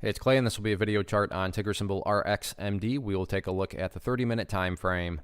Hey, it's Clay, and this will be a video chart on ticker symbol RXMD. We will take a look at the 30-minute time frame.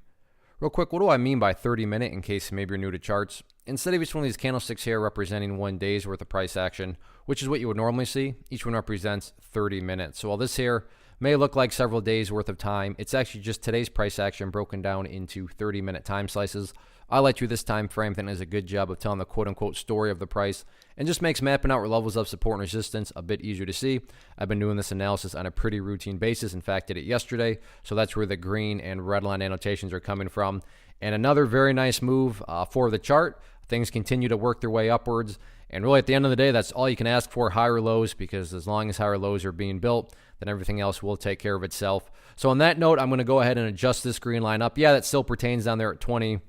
Real quick, what do I mean by 30-minute in case maybe you're new to charts? Instead of each one of these candlesticks here representing 1 day's worth of price action, which is what you would normally see, each one represents 30 minutes. So while this here may look like several days worth of time, it's actually just today's price action broken down into 30-minute time slices. I like to this time frame. I think it does a good job of telling the quote-unquote story of the price and just makes mapping out levels of support and resistance a bit easier to see. I've been doing this analysis on a pretty routine basis. In fact, did it yesterday, so that's where the green and red line annotations are coming from. And another very nice move for the chart. Things continue to work their way upwards, and really at the end of the day, that's all you can ask for, higher lows, because as long as higher lows are being built, then everything else will take care of itself. So on that note, I'm going to go ahead and adjust this green line up. Yeah, that still pertains down there at 21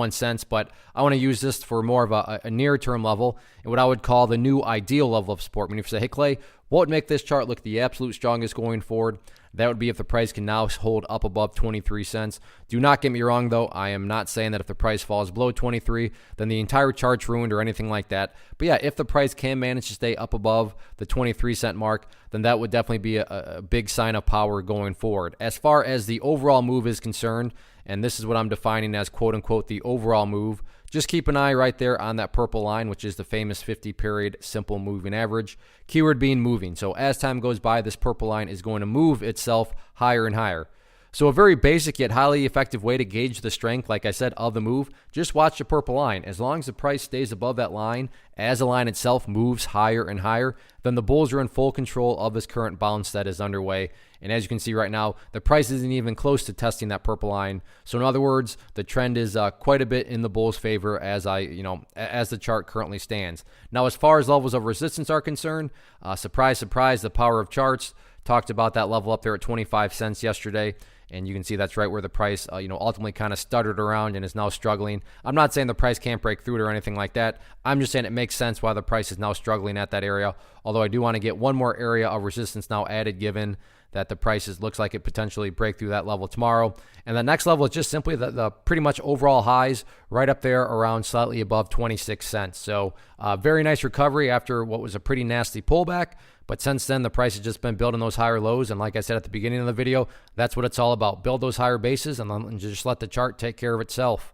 cents, but I want to use this for more of a near-term level and what I would call the new ideal level of support. I mean, if you say, hey, Clay, what would make this chart look the absolute strongest going forward? That would be if the price can now hold up above 23 cents. Do not get me wrong, though. I am not saying that if the price falls below 23, then the entire chart's ruined or anything like that. But yeah, if the price can manage to stay up above the 23-cent mark, then that would definitely be a big sign of power going forward. As far as the overall move is concerned, and this is what I'm defining as quote-unquote the overall move, just keep an eye right there on that purple line, which is the famous 50-period simple moving average. Keyword being moving. So as time goes by, this purple line is going to move itself higher and higher. So a very basic yet highly effective way to gauge the strength, like I said, of the move, just watch the purple line. As long as the price stays above that line, as the line itself moves higher and higher, then the bulls are in full control of this current bounce that is underway. And as you can see right now, the price isn't even close to testing that purple line. So in other words, the trend is quite a bit in the bulls' favor as the chart currently stands. Now, as far as levels of resistance are concerned, surprise, surprise, the power of charts. Talked about that level up there at 25 cents yesterday. And you can see that's right where the price, ultimately kind of stuttered around and is now struggling. I'm not saying the price can't break through it or anything like that. I'm just saying it makes sense why the price is now struggling at that area. Although I do want to get one more area of resistance now added, given that the prices looks like it potentially break through that level tomorrow. And the next level is just simply the pretty much overall highs right up there around slightly above 26 cents. So very nice recovery after what was a pretty nasty pullback. But since then, the price has just been building those higher lows. And like I said at the beginning of the video, that's what it's all about. Build those higher bases and just let the chart take care of itself.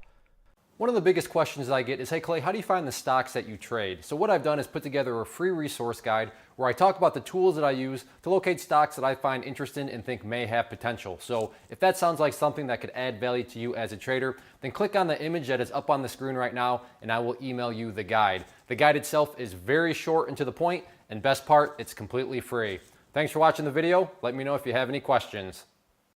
One of the biggest questions I get is, hey, Clay, how do you find the stocks that you trade? So what I've done is put together a free resource guide where I talk about the tools that I use to locate stocks that I find interesting and think may have potential. So if that sounds like something that could add value to you as a trader, then click on the image that is up on the screen right now, and I will email you the guide. The guide itself is very short and to the point, and best part, it's completely free. Thanks for watching the video. Let me know if you have any questions.